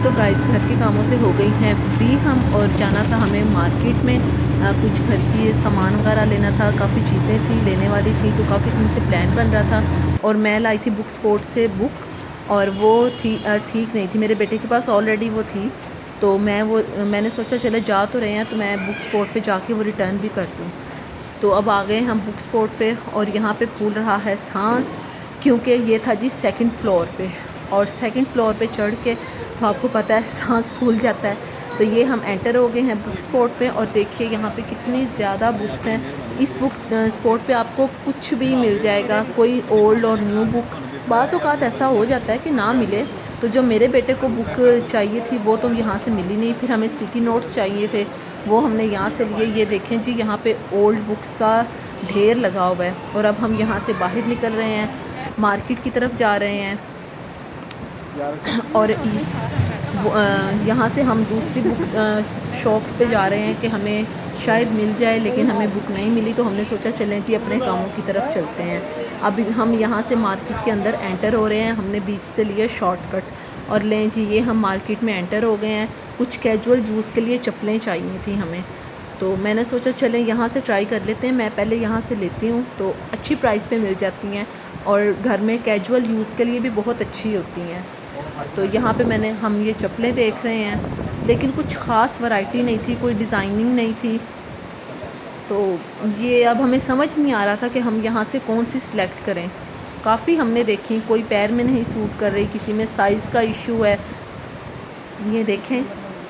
तो गाइस घर के कामों से हो गई हैं फ्री हम, और जाना था हमें मार्केट में कुछ घर की सामान वगैरह लेना था, काफ़ी चीज़ें थी लेने वाली थी, तो काफ़ी दिन से प्लान बन रहा था। और मैं लाई थी बुक स्पोर्ट से बुक, और वो थी ठीक नहीं थी, मेरे बेटे के पास ऑलरेडी वो थी। तो मैंने सोचा चले जा तो रहे हैं तो मैं बुक स्पोर्ट पे जाके वो रिटर्न भी कर दूँ। तो अब आ गए हम बुक स्पोर्ट पे, और यहाँ पे फूल रहा है सांस, क्योंकि ये था जी सेकंड फ्लोर पे, और सेकंड फ्लोर पे चढ़ के तो आपको पता है सांस फूल जाता है। तो ये हम एंटर हो गए हैं बुक स्पोर्ट पे, और देखिए यहाँ पे कितनी ज़्यादा बुक्स हैं। इस बुक स्पोर्ट पे आपको कुछ भी मिल जाएगा, कोई ओल्ड और न्यू बुक। बाज़ औक़ात ऐसा हो जाता है कि ना मिले, तो जो मेरे बेटे को बुक चाहिए थी वो तो यहाँ से मिली नहीं। फिर हमें स्टिकी नोट्स चाहिए थे, वो हमने यहाँ से लिए। ये देखें जी, यहाँ पे ओल्ड बुक्स का ढेर लगा हुआ है। और अब हम यहाँ से बाहर निकल रहे हैं, मार्केट की तरफ जा रहे हैं। और यहाँ से हम दूसरी बुक शॉप्स पे जा रहे हैं कि हमें शायद मिल जाए, लेकिन हमें बुक नहीं मिली। तो हमने सोचा चलें जी अपने कामों की तरफ चलते हैं। अभी हम यहाँ से मार्केट के अंदर एंटर हो रहे हैं, हमने बीच से लिया शॉर्टकट, और लें जी ये हम मार्केट में एंटर हो गए हैं। कुछ कैजुअल यूज़ के लिए चप्पलें चाहिए थी हमें, तो मैंने सोचा चलें यहाँ से ट्राई कर लेते हैं। मैं पहले यहाँ से लेती हूँ, तो अच्छी प्राइस पे मिल जाती हैं, और घर में कैजुअल यूज़ के लिए भी बहुत अच्छी होती हैं। तो यहाँ पे हम ये चप्पलें देख रहे हैं, लेकिन कुछ ख़ास वैरायटी नहीं थी, कोई डिज़ाइनिंग नहीं थी। तो ये अब हमें समझ नहीं आ रहा था कि हम यहाँ से कौन सी सिलेक्ट करें। काफ़ी हमने देखी, कोई पैर में नहीं सूट कर रही, किसी में साइज़ का इशू है। ये देखें,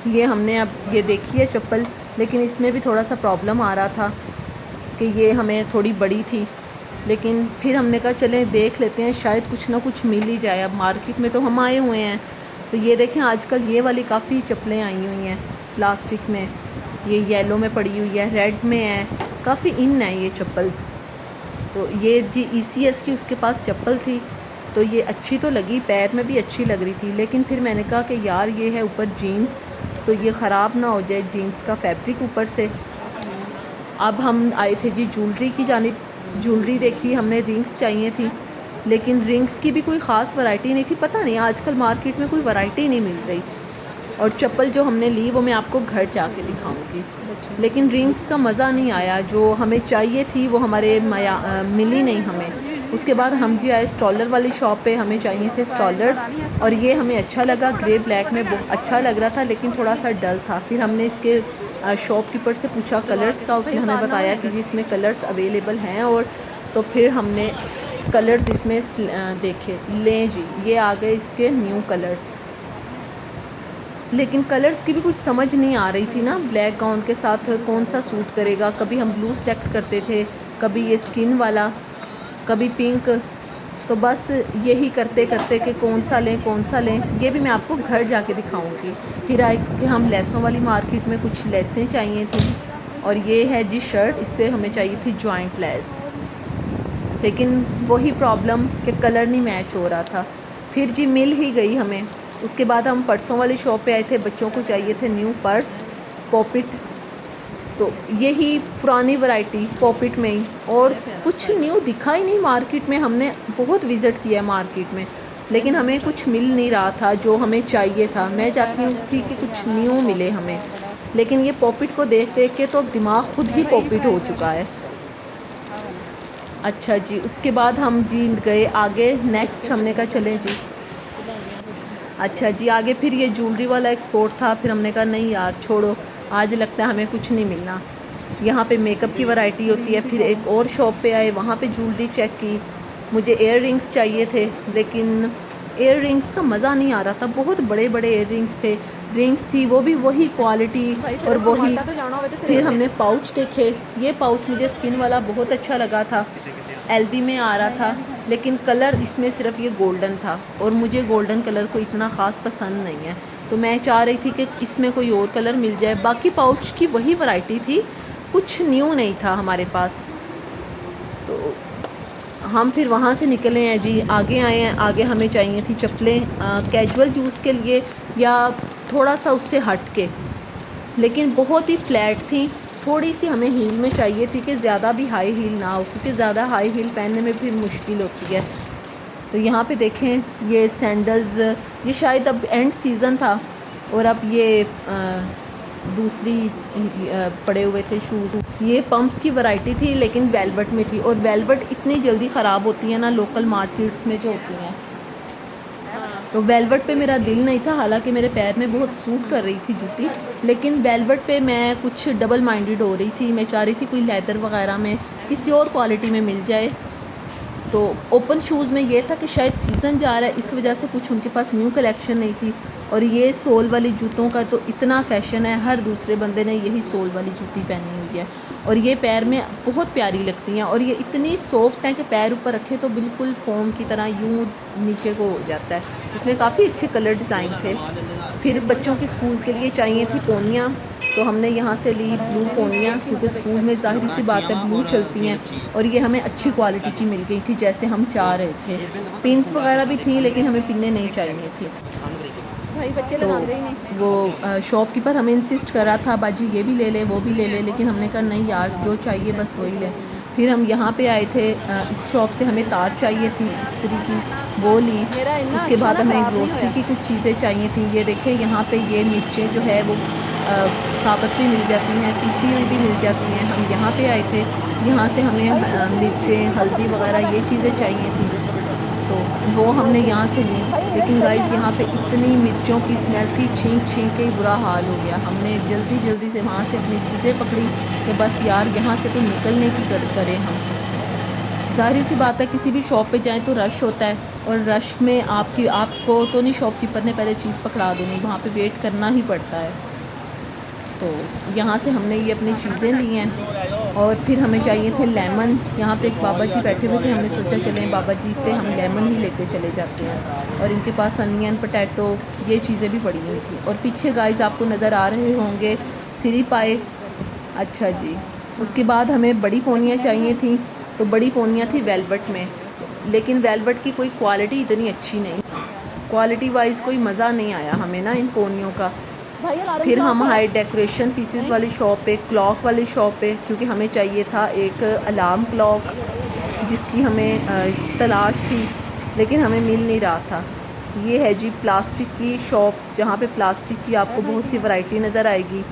ये हमने अब ये देखी है चप्पल, लेकिन इसमें भी थोड़ा सा प्रॉब्लम आ रहा था कि ये हमें थोड़ी बड़ी थी। लेकिन फिर हमने कहा चलें देख लेते हैं, शायद कुछ ना कुछ मिल ही जाए। अब मार्केट में तो हम आए हुए हैं। तो ये देखें, आजकल ये वाली काफ़ी चप्पलें आई हुई हैं प्लास्टिक में। ये येलो में पड़ी हुई है, रेड में है, काफ़ी इन है ये चप्पल्स। तो ये जी ECS की उसके पास चप्पल थी, तो ये अच्छी तो लगी, पैर में भी अच्छी लग रही थी। लेकिन फिर मैंने कहा कि यार ये है ऊपर जीन्स, तो ये ख़राब ना हो जाए जीन्स का फैब्रिक ऊपर से। अब हम आए थे जी ज्वेलरी की जानिब। ज्वेलरी देखी हमने, रिंग्स चाहिए थी, लेकिन रिंग्स की भी कोई ख़ास वैरायटी नहीं थी। पता नहीं आजकल मार्केट में कोई वैरायटी नहीं मिल रही। और चप्पल जो हमने ली वो मैं आपको घर जाके दिखाऊंगी। लेकिन रिंग्स का मज़ा नहीं आया, जो हमें चाहिए थी वो हमारे मिली नहीं हमें। उसके बाद हम जी आए स्टॉलर वाली शॉप पे, हमें चाहिए थे स्टॉलर्स, और ये हमें अच्छा लगा, ग्रे ब्लैक में बहुत अच्छा लग रहा था, लेकिन थोड़ा सा डल था। फिर हमने इसके शॉपकीपर से पूछा कलर्स का, उसने हमें बताया कि इसमें कलर्स अवेलेबल हैं। और तो फिर हमने कलर्स इसमें देखे, लें जी ये आ गए इसके न्यू कलर्स। लेकिन कलर्स की भी कुछ समझ नहीं आ रही थी ना, ब्लैक गाउन के साथ कौन सा सूट करेगा। कभी हम ब्लू सेलेक्ट करते थे, कभी ये स्किन वाला, कभी पिंक। तो बस यही करते करते कि कौन सा लें, ये भी मैं आपको घर जाके दिखाऊंगी। फिर आए कि हम लेसों वाली मार्केट में, कुछ लेसें चाहिए थी। और ये है जी शर्ट, इस पर हमें चाहिए थी जॉइंट लेस, लेकिन वही प्रॉब्लम कि कलर नहीं मैच हो रहा था। फिर जी मिल ही गई हमें। उसके बाद हम पर्सों वाली शॉप पे आए थे, बच्चों को चाहिए थे न्यू पर्स, पॉपिट। तो यही पुरानी वैरायटी पॉपिट में ही, और कुछ न्यू दिखा ही नहीं मार्केट में। हमने बहुत विज़िट किया है मार्केट में, लेकिन हमें कुछ मिल नहीं रहा था जो हमें चाहिए था। मैं चाहती हूँ थी कि कुछ न्यू मिले हमें, लेकिन ये पॉपिट को देख देख के तो अब दिमाग खुद ही पॉपिट हो चुका है। अच्छा जी, उसके बाद हम जी गए आगे, नेक्स्ट हमने कहा चलें जी। अच्छा जी, आगे फिर ये ज्वेलरी वाला एक्सपोर्ट था। फिर हमने कहा नहीं यार छोड़ो, आज लगता है हमें कुछ नहीं मिलना। यहाँ पे मेकअप की वैरायटी होती है। फिर एक और शॉप पे आए, वहाँ पे ज्वेलरी चेक की। मुझे एयर रिंग्स चाहिए थे, लेकिन एयर रिंग्स का मज़ा नहीं आ रहा था। बहुत बड़े बड़े एयर रिंग्स थे, रिंग्स थी वो भी वही क्वालिटी और वही। फिर हमने पाउच देखे, ये पाउच मुझे स्किन वाला बहुत अच्छा लगा था, LV में आ रहा था, लेकिन कलर इसमें सिर्फ ये गोल्डन था, और मुझे गोल्डन कलर को इतना ख़ास पसंद नहीं है। तो मैं चाह रही थी कि इसमें कोई और कलर मिल जाए। बाकी पाउच की वही वैरायटी थी, कुछ न्यू नहीं था हमारे पास। तो हम फिर वहाँ से निकले हैं जी, आगे आए हैं। आगे हमें चाहिए थी चप्पलें कैजुअल यूज़ के लिए, या थोड़ा सा उससे हट के, लेकिन बहुत ही फ्लैट थी। थोड़ी सी हमें हील में चाहिए थी कि ज़्यादा भी हाई हील ना हो, क्योंकि ज़्यादा हाई हील पहनने में फिर मुश्किल होती है। तो यहाँ पे देखें ये सैंडल्स, ये शायद अब एंड सीज़न था, और अब ये दूसरी पड़े हुए थे शूज़। ये पम्प्स की वैरायटी थी लेकिन वेलवेट में थी, और वेलवेट इतनी जल्दी ख़राब होती है ना लोकल मार्केट्स में जो होती हैं, तो वेलवेट पे मेरा दिल नहीं था। हालांकि मेरे पैर में बहुत सूट कर रही थी जूती, लेकिन वेलवेट पे मैं कुछ डबल माइंडेड हो रही थी। मैं चाह रही थी कोई लेदर वगैरह में किसी और क्वालिटी में मिल जाए। तो ओपन शूज़ में ये था कि शायद सीज़न जा रहा है, इस वजह से कुछ उनके पास न्यू कलेक्शन नहीं थी। और ये सोल वाली जूतों का तो इतना फ़ैशन है, हर दूसरे बंदे ने यही सोल वाली जूती पहनी हुई है, और ये पैर में बहुत प्यारी लगती हैं। और ये इतनी सॉफ्ट हैं कि पैर ऊपर रखे तो बिल्कुल फ़ोम की तरह यूँ नीचे को हो जाता है। इसमें काफ़ी अच्छे कलर डिज़ाइन थे। फिर बच्चों के स्कूल के लिए चाहिए थी पोनियाँ, तो हमने यहाँ से ली ब्लू पोनियाँ, क्योंकि स्कूल में ज़ाहिर सी बात है ब्लू चलती हैं, और ये हमें अच्छी क्वालिटी की मिल गई थी जैसे हम चाह रहे थे। पिन्स वगैरह भी थी लेकिन हमें पिनें नहीं चाहिए थी। भाई बच्चे तो लगा रहे हैं। वो शॉपकीपर हमें इंसिस्ट कर रहा था बाजी ये भी ले ले वो भी ले ले, लेकिन हमने कहा नहीं यार जो चाहिए बस वही ले। फिर हम यहाँ पे आए थे, इस शॉप से हमें तार चाहिए थी इस्त्री की, वो ली। उसके बाद हमें ग्रोसरी की कुछ चीज़ें चाहिए थी। ये देखें यहाँ पे ये मिर्चें जो है वो साबुत भी मिल जाती हैं, पीसी हुई भी मिल जाती हैं। हम यहाँ पे आए थे, यहाँ से हमें मिर्चें हल्दी वगैरह ये चीज़ें चाहिए थी, तो वो हमने यहाँ से ली। लेकिन गाइस यहाँ पे इतनी मिर्चों की स्मेल थी, छींक छींक के ही बुरा हाल हो गया। हमने जल्दी जल्दी से वहाँ से अपनी चीज़ें पकड़ी कि बस यार यहाँ से तो निकलने की करें हम। ज़ाहिर सी बात है किसी भी शॉप पे जाएं तो रश होता है, और रश में आपको तो नहीं शॉपकीपर ने पहले चीज़ पकड़ा देनी, वहाँ पे वेट करना ही पड़ता है। तो यहाँ से हमने ये अपनी चीज़ें ली हैं, और फिर हमें चाहिए थे लेमन। यहाँ पे एक बाबा जी बैठे हुए थे, हमने सोचा चलें बाबा जी से हम लेमन ही लेके चले जाते हैं। और इनके पास अनियन पोटैटो ये चीज़ें भी पड़ी हुई थी। और पीछे गाइस आपको नज़र आ रहे होंगे सिरी पाए। अच्छा जी, उसके बाद हमें बड़ी पोनियाँ चाहिए थी, तो बड़ी पोनियाँ थी वेलवेट में, लेकिन वेलवेट की कोई क्वालिटी इतनी अच्छी नहीं, क्वालिटी वाइज कोई मज़ा नहीं आया हमें ना इन पोनियों का। फिर हम आए डेकोरेशन पीसेस वाली शॉप पे, क्लॉक वाली शॉप पे, क्योंकि हमें चाहिए था एक अलार्म क्लॉक जिसकी हमें तलाश थी लेकिन हमें मिल नहीं रहा था। ये है जी प्लास्टिक की शॉप, जहाँ पे प्लास्टिक की आपको बहुत सी वैरायटी नज़र आएगी,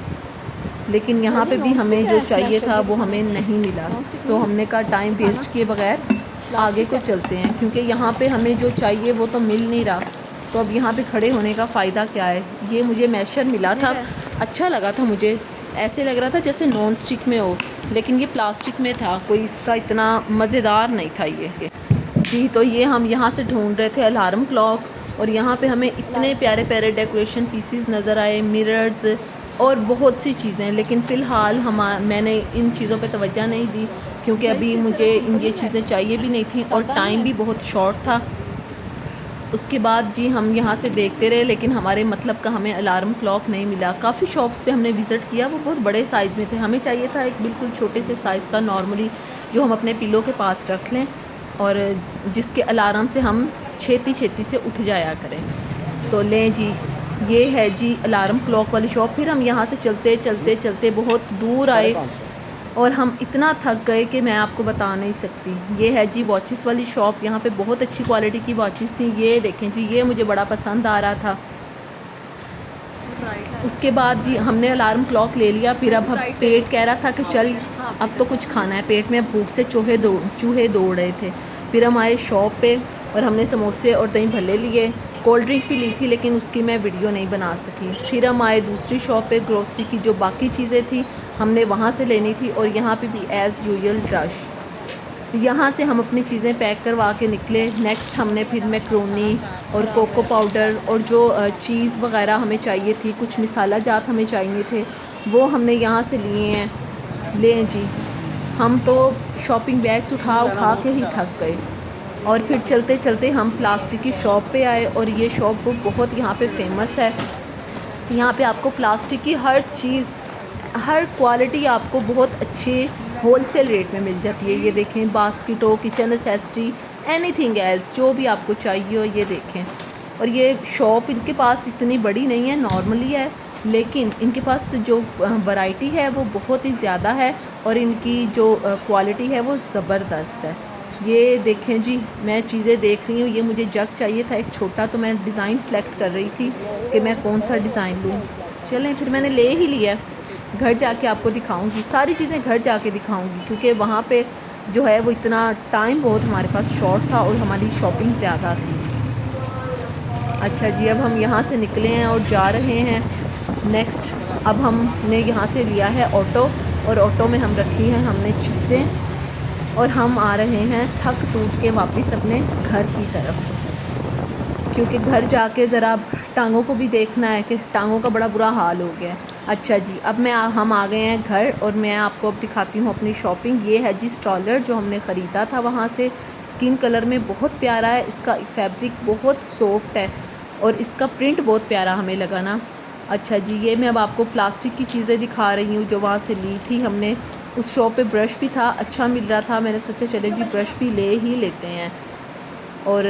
लेकिन यहाँ पे भी हमें जो चाहिए था वो हमें नहीं मिला। सो हमने कहा टाइम वेस्ट किए बगैर आगे को चलते हैं, क्योंकि यहाँ पे हमें जो चाहिए वो तो मिल नहीं रहा। तो अब यहाँ पे खड़े होने का फ़ायदा क्या है। ये मुझे मैशर मिला था, अच्छा लगा था मुझे, ऐसे लग रहा था जैसे नॉन स्टिक में हो, लेकिन ये प्लास्टिक में था, कोई इसका इतना मज़ेदार नहीं था ये जी। तो ये हम यहाँ से ढूंढ रहे थे अलार्म क्लॉक, और यहाँ पे हमें इतने प्यारे प्यारे डेकोरेशन पीसीस नज़र आए, मिरर्स और बहुत सी चीज़ें। लेकिन फ़िलहाल मैंने इन चीज़ों पे तवज्जो नहीं दी, क्योंकि अभी मुझे ये चीज़ें चाहिए भी नहीं थी और टाइम भी बहुत शॉर्ट था। उसके बाद जी हम यहाँ से देखते रहे, लेकिन हमारे मतलब का हमें अलार्म क्लॉक नहीं मिला। काफ़ी शॉप्स पे हमने विज़िट किया, वो बहुत बड़े साइज़ में थे। हमें चाहिए था एक बिल्कुल छोटे से साइज़ का, नॉर्मली जो हम अपने पिलो के पास रख लें और जिसके अलार्म से हम छेती छेती से उठ जाया करें। तो लें जी, ये है जी अलार्म क्लॉक वाली शॉप। फिर हम यहाँ से चलते चलते चलते बहुत दूर आए और हम इतना थक गए कि मैं आपको बता नहीं सकती। ये है जी वॉचेस वाली शॉप, यहाँ पे बहुत अच्छी क्वालिटी की वॉचेस थी। ये देखें जी, ये मुझे बड़ा पसंद आ रहा था। उसके बाद जी हमने अलार्म क्लॉक ले लिया। फिर अब पेट कह रहा था कि चल अब तो कुछ खाना है, पेट में भूख से चूहे दौड़ रहे थे। फिर हम आए शॉप पे और हमने समोसे और दही भल्ले लिए, कोल्ड ड्रिंक भी ली थी, लेकिन उसकी मैं वीडियो नहीं बना सकी। फिर हम आए दूसरी शॉप पे, ग्रोसरी की जो बाकी चीज़ें थी हमने वहाँ से लेनी थी, और यहाँ पे भी एज़ यूजुअल रश। यहाँ से हम अपनी चीज़ें पैक करवा के निकले। नेक्स्ट हमने फिर मैक्रोनी और कोको पाउडर और जो चीज़ वगैरह हमें चाहिए थी, कुछ मसाला जात हमें चाहिए थे, वो हमने यहाँ से लिए हैं। लें जी, हम तो शॉपिंग बैग्स उठा के ही थक गए। और फिर चलते चलते हम प्लास्टिक की शॉप पे आए, और ये शॉप बहुत यहाँ पे फेमस है। यहाँ पे आपको प्लास्टिक की हर चीज़, हर क्वालिटी आपको बहुत अच्छे होलसेल रेट में मिल जाती है। ये देखें, बास्केट हो, किचन एसेसरी, एनीथिंग एल्स जो भी आपको चाहिए हो, ये देखें। और ये शॉप इनके पास इतनी बड़ी नहीं है, नॉर्मली है, लेकिन इनके पास जो वैरायटी है वो बहुत ही ज़्यादा है, और इनकी जो क्वालिटी है वो ज़बरदस्त है। ये देखें जी, मैं चीज़ें देख रही हूँ। ये मुझे जग चाहिए था एक छोटा, तो मैं डिज़ाइन सेलेक्ट कर रही थी कि मैं कौन सा डिज़ाइन लूँ। चलें फिर मैंने ले ही लिया। घर जाके आपको दिखाऊंगी सारी चीज़ें, घर जाके दिखाऊंगी, क्योंकि वहाँ पे जो है वो इतना टाइम बहुत हमारे पास शॉर्ट था और हमारी शॉपिंग ज़्यादा थी। अच्छा जी, अब हम यहाँ से निकले हैं और जा रहे हैं नेक्स्ट। अब हमने यहाँ से लिया है ऑटो, और ऑटो में हम रखी हैं हमने चीज़ें, और हम आ रहे हैं थक टूट के वापस अपने घर की तरफ, क्योंकि घर जाके ज़रा टांगों को भी देखना है कि टांगों का बड़ा बुरा हाल हो गया है। अच्छा जी, अब हम आ गए हैं घर, और मैं आपको अब दिखाती हूँ अपनी शॉपिंग। ये है जी स्टॉलर जो हमने ख़रीदा था वहाँ से, स्किन कलर में बहुत प्यारा है। इसका फैब्रिक बहुत सॉफ्ट है और इसका प्रिंट बहुत प्यारा हमें लगा ना। अच्छा जी, ये मैं अब आपको प्लास्टिक की चीज़ें दिखा रही हूँ जो वहाँ से ली थी हमने। उस शॉप पे ब्रश भी था, अच्छा मिल रहा था, मैंने सोचा चले जी ब्रश भी ले ही लेते हैं। और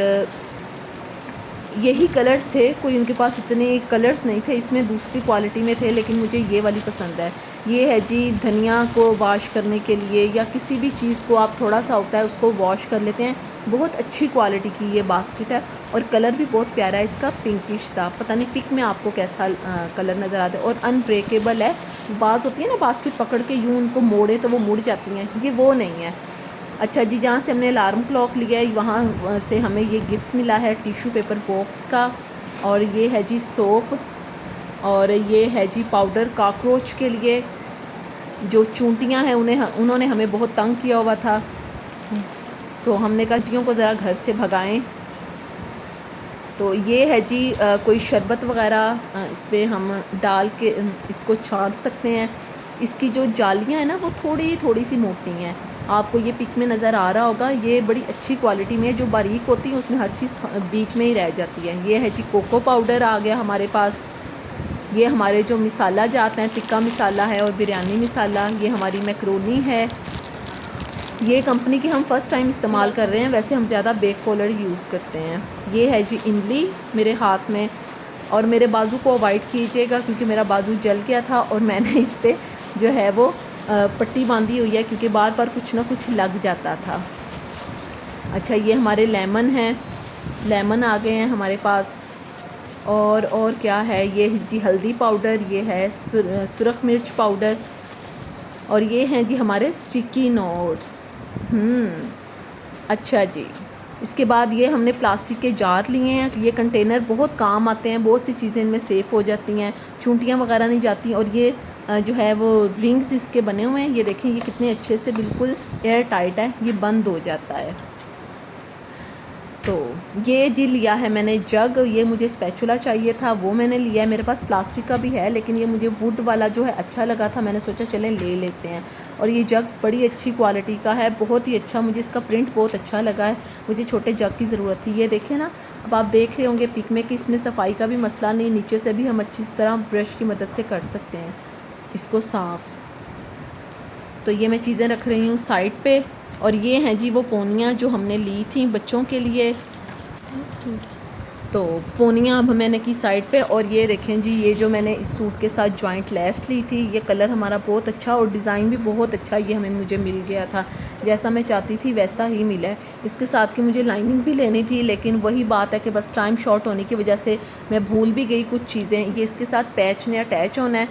यही कलर्स थे, कोई उनके पास इतने कलर्स नहीं थे, इसमें दूसरी क्वालिटी में थे, लेकिन मुझे ये वाली पसंद है। ये है जी धनिया को वॉश करने के लिए, या किसी भी चीज़ को आप थोड़ा सा होता है उसको वॉश कर लेते हैं। बहुत अच्छी क्वालिटी की ये बास्केट है, और कलर भी बहुत प्यारा है इसका, पिंकिश सा। पता नहीं पिक में आपको कैसा कलर नज़र आता है। और अनब्रेकेबल है। बाज़ होती है ना बास्केट पकड़ के यूँ उनको मोड़े तो वो मुड़ जाती हैं, ये वो नहीं है। अच्छा जी, जहाँ से हमने अलार्म क्लॉक लिया है वहाँ से हमें ये गिफ्ट मिला है टिश्यू पेपर बॉक्स का। और ये है जी सोप, और ये है जी पाउडर कॉकरोच के लिए। जो चूंटियाँ हैं उन्होंने हमें बहुत तंग किया हुआ था, तो हमने कहा चींटियों को ज़रा घर से भगाएं। तो ये है जी कोई शरबत वगैरह इस पर हम डाल के इसको छान सकते हैं। इसकी जो जालियाँ हैं ना वो थोड़ी थोड़ी सी मोटी हैं, आपको ये पिक में नज़र आ रहा होगा। ये बड़ी अच्छी क्वालिटी में है, जो बारीक होती है उसमें हर चीज़ बीच में ही रह जाती है। ये है जी कोको पाउडर आ गया हमारे पास। ये हमारे जो मिसाला जाते हैं, टिक्का मिसाला है और बिरयानी मिसाला। ये हमारी मैक्रोनी है। ये कंपनी की हम फ़र्स्ट टाइम इस्तेमाल कर रहे हैं, वैसे हम ज़्यादा बेक पॉलर यूज़ करते हैं। ये है जी इमली मेरे हाथ में, और मेरे बाजू को अवॉइड कीजिएगा क्योंकि मेरा बाजू जल गया था और मैंने इस पर जो है वो पट्टी बांधी हुई है, क्योंकि बार बार कुछ ना कुछ लग जाता था। अच्छा, ये हमारे लेमन हैं, लेमन आ गए हैं हमारे पास। और क्या है, ये जी हल्दी पाउडर, ये है सुरख मिर्च पाउडर, और ये हैं जी हमारे स्टिकी नोट्स। अच्छा जी, इसके बाद ये हमने प्लास्टिक के जार लिए हैं। ये कंटेनर बहुत काम आते हैं, बहुत सी चीज़ें इनमें सेफ़ हो जाती हैं, चूंटियाँ वगैरह नहीं जाती। और ये जो है वो रिंग्स इसके बने हुए हैं, ये देखें ये कितने अच्छे से बिल्कुल एयर टाइट है, ये बंद हो जाता है। तो ये जी लिया है मैंने जग। ये मुझे स्पैचुला चाहिए था, वो मैंने लिया है। मेरे पास प्लास्टिक का भी है, लेकिन ये मुझे वुड वाला जो है अच्छा लगा था, मैंने सोचा चलें ले लेते हैं। और ये जग बड़ी अच्छी क्वालिटी का है, बहुत ही अच्छा, मुझे इसका प्रिंट बहुत अच्छा लगा है। मुझे छोटे जग की ज़रूरत थी। ये देखें ना, अब आप देख रहे होंगे पिक में कि इसमें सफाई का भी मसला नहीं, नीचे से भी हम अच्छी तरह ब्रश की मदद से कर सकते हैं इसको साफ़। तो ये मैं चीज़ें रख रही हूँ साइड पे। और ये हैं जी वो पोनियाँ जो हमने ली थी बच्चों के लिए, तो पोनियाँ अब मैंने की साइड पे। और ये देखें जी, ये जो मैंने इस सूट के साथ जॉइंट लेस ली थी, ये कलर हमारा बहुत अच्छा और डिज़ाइन भी बहुत अच्छा ये मुझे मिल गया था, जैसा मैं चाहती थी वैसा ही मिला है। इसके साथ की मुझे लाइनिंग भी लेनी थी, लेकिन वही बात है कि बस टाइम शॉर्ट होने की वजह से मैं भूल भी गई कुछ चीज़ें। ये इसके साथ पैच ने अटैच होना है।